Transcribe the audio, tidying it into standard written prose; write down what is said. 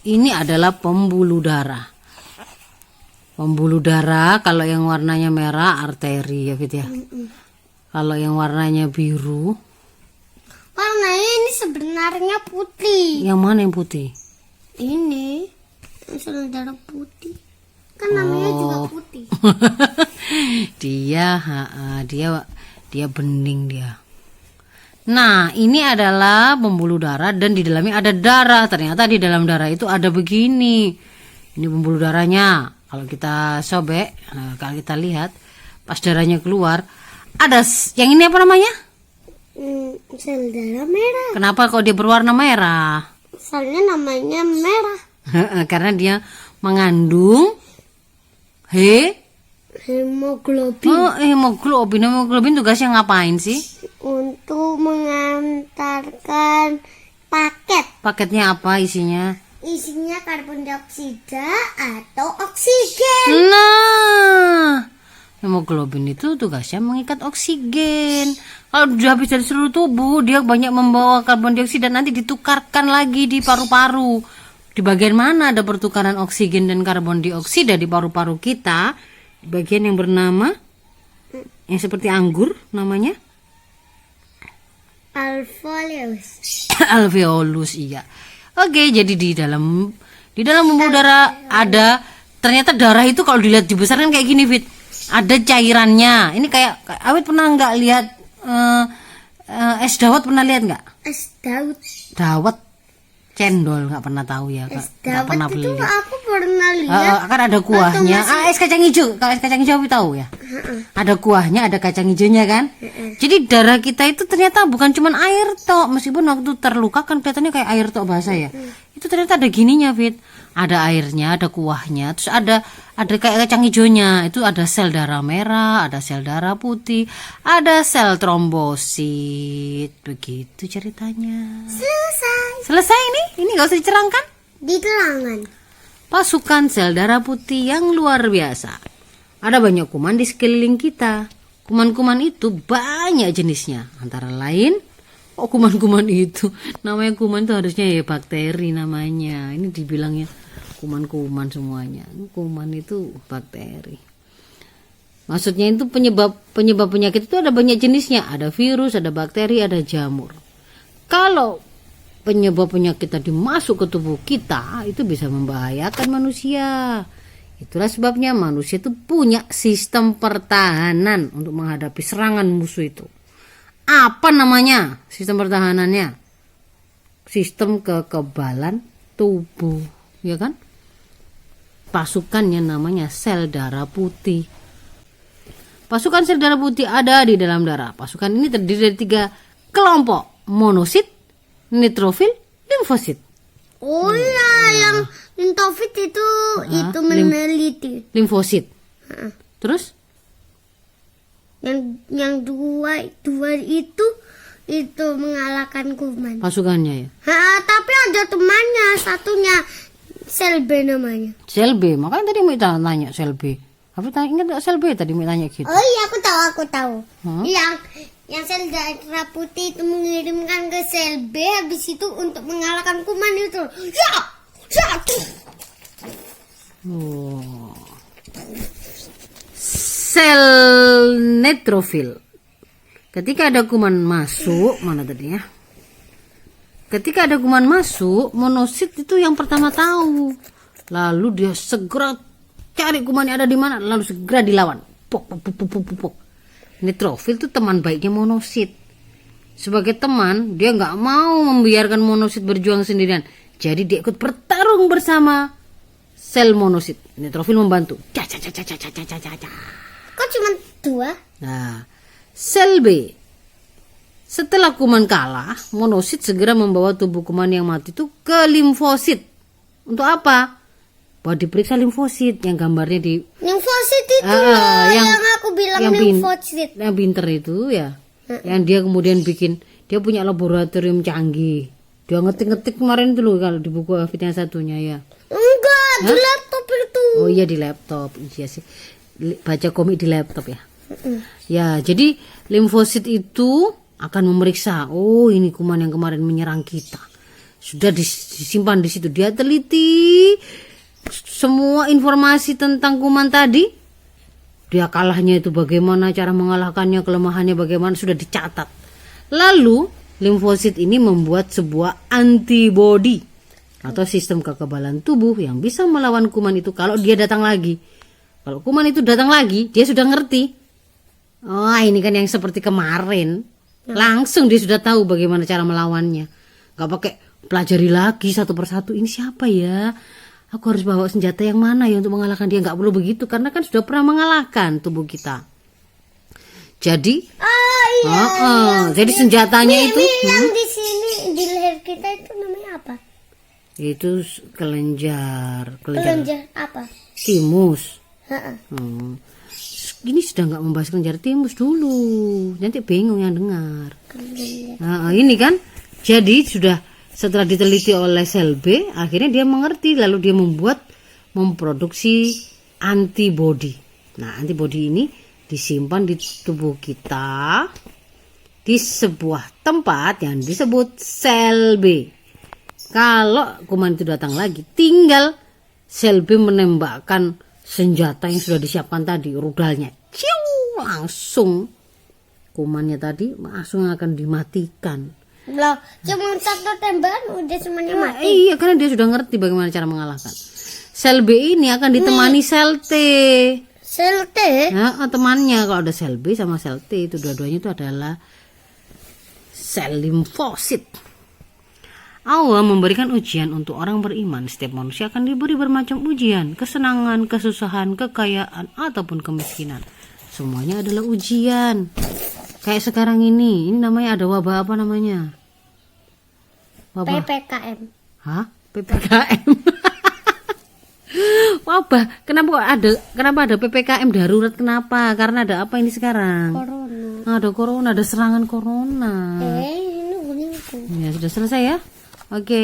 Ini adalah pembuluh darah. Pembuluh darah kalau yang warnanya merah arteri ya Fit ya. Kalau yang warnanya biru, warnanya ini sebenarnya putih. yang mana yang putih? Ini yang sel darah putih. Kan namanya juga putih. dia bening dia. Nah, ini adalah pembuluh darah dan di dalamnya ada darah. Ternyata di dalam darah itu ada begini. Ini pembuluh darahnya. Kalau kita sobek, kalau kita lihat pas darahnya keluar, ada yang ini apa namanya? Sel darah merah. Kenapa kok dia berwarna merah? Soalnya namanya merah. Karena dia mengandung Hemoglobin. hemoglobin. Hemoglobin tugasnya ngapain sih? Untuk mengantarkan paket. Paketnya apa isinya? Isinya karbon dioksida atau oksigen. Nah, hemoglobin itu tugasnya mengikat oksigen. Kalau sudah habis dari seluruh tubuh, dia banyak membawa karbon dioksida, nanti ditukarkan lagi di paru-paru. Di bagian mana ada pertukaran oksigen dan karbon dioksida di paru-paru kita? Di bagian yang bernama, yang seperti anggur namanya? Alveolus. Alveolus, iya. Oke, jadi di dalam pembuluh darah ada, ternyata darah itu kalau dilihat dibesarkan kayak gini Fit. Ada cairannya. Ini kayak Awit pernah nggak lihat es dawet, pernah lihat nggak? Es dawet. Dawet cendol nggak pernah tahu ya, Es nggak pernah dawet itu beli. aku pernah lihat. Kan ada kuahnya. Es kacang hijau. Kalau es kacang hijau Awit tahu ya. Ada kuahnya, ada kacang hijaunya kan. Jadi darah kita itu ternyata bukan cuma air tok, meskipun waktu terluka kan kelihatannya kayak air tok basah ya. Itu ternyata ada gininya Fit. Ada airnya, ada kuahnya, terus ada kayak kacang hijaunya. Itu ada sel darah merah, ada sel darah putih, ada sel trombosit. Begitu ceritanya. Selesai ini? Ini nggak usah dicerangkan? Diterangkan. Pasukan sel darah putih yang luar biasa. Ada banyak kuman di sekeliling kita. Kuman-kuman itu banyak jenisnya. Antara lain, kuman-kuman itu. Namanya kuman itu harusnya ya bakteri namanya. Ini dibilangnya kuman-kuman semuanya. Kuman itu bakteri. Maksudnya itu penyebab penyakit itu ada banyak jenisnya. Ada virus, ada bakteri, ada jamur. Kalau penyebab penyakit tadi masuk ke tubuh kita, itu bisa membahayakan manusia. Itulah sebabnya manusia itu punya sistem pertahanan untuk menghadapi serangan musuh itu. Apa namanya sistem pertahanannya? Sistem kekebalan tubuh, ya kan? Pasukannya namanya sel darah putih. Pasukan sel darah putih ada di dalam darah. Pasukan ini terdiri dari 3 kelompok: monosit, neutrofil, limfosit. Oh ya, yang limfosit itu meneliti. Limfosit. Terus? Yang dua itu mengalahkan kuman. Pasukannya ya. Tapi ada temannya, satunya sel B namanya. Sel B, makanya tadi mau tanya sel B. Apa ingat nggak sel B tadi mau tanya gitu? Oh iya, aku tahu. Yang sel darah putih itu mengirimkan ke sel B, habis itu untuk mengalahkan kuman itu. Sel neutrofil. Ketika ada kuman masuk, mana tadi ya? Ketika ada kuman masuk, monosit itu yang pertama tahu. Lalu dia segera cari kuman yang ada di mana, lalu segera dilawan. Pok. Neutrofil itu teman baiknya monosit. Sebagai teman, dia nggak mau membiarkan monosit berjuang sendirian. Jadi dia ikut bertarung bersama sel monosit. Neutrofil membantu. Kok cuma 2? Nah, sel B. Setelah kuman kalah, monosit segera membawa tubuh kuman yang mati itu ke limfosit. Untuk apa? Buat diperiksa limfosit yang gambarnya di limfosit itu yang aku bilang limfosit. Yang pinter itu ya. Yang dia kemudian dia punya laboratorium canggih. Dia ngetik-ngetik kemarin itu loh kalau di buku Afid yang satunya ya. Enggak, di laptop itu. Oh iya di laptop. Iya sih. Baca komik di laptop ya. Ya, jadi limfosit itu akan memeriksa, oh ini kuman yang kemarin menyerang kita. sudah disimpan di situ. Dia teliti semua informasi tentang kuman tadi. Dia kalahnya itu bagaimana, cara mengalahkannya, kelemahannya bagaimana, sudah dicatat. Lalu limfosit ini membuat sebuah antibodi atau sistem kekebalan tubuh yang bisa melawan kuman itu kalau dia datang lagi. Kalau kuman itu datang lagi, dia sudah ngerti. Oh, ini kan yang seperti kemarin. Langsung dia sudah tahu bagaimana cara melawannya. Gak pakai pelajari lagi satu persatu. Ini siapa ya? Aku harus bawa senjata yang mana ya untuk mengalahkan dia? Gak perlu begitu karena kan sudah pernah mengalahkan tubuh kita. Jadi, jadi senjatanya itu. Yang di sini di leher kita itu namanya apa? Itu kelenjar apa? timus. Heeh. Ini sudah nggak membahas kelenjar timus dulu, nanti bingung yang dengar. Nah, ini kan, jadi sudah setelah diteliti oleh sel B, akhirnya dia mengerti, lalu dia memproduksi antibodi. Nah, antibodi ini disimpan di tubuh kita di sebuah tempat yang disebut sel B. Kalau kuman itu datang lagi, tinggal sel B menembakkan senjata yang sudah disiapkan tadi, rudalnya, ciu, langsung kumannya tadi langsung akan dimatikan. Loh, cuma satu tembakan udah semuanya mati. Iya, karena dia sudah ngerti bagaimana cara mengalahkan. Sel B ini akan ditemani sel T. Sel T? Nah, temannya kalau ada sel B sama sel T itu dua-duanya itu adalah sel limfosit. Allah memberikan ujian untuk orang beriman. Setiap manusia akan diberi bermacam ujian, kesenangan, kesusahan, kekayaan, ataupun kemiskinan. Semuanya adalah ujian. Kayak sekarang ini namanya ada wabah apa namanya? Wabah. PPKM. Hah? PPKM. Wabah. Kenapa ada PPKM darurat? Kenapa? Karena ada apa ini sekarang? Corona. Ada corona, ada serangan corona. Ini bunyiku. Ya, sudah selesai ya? Oke.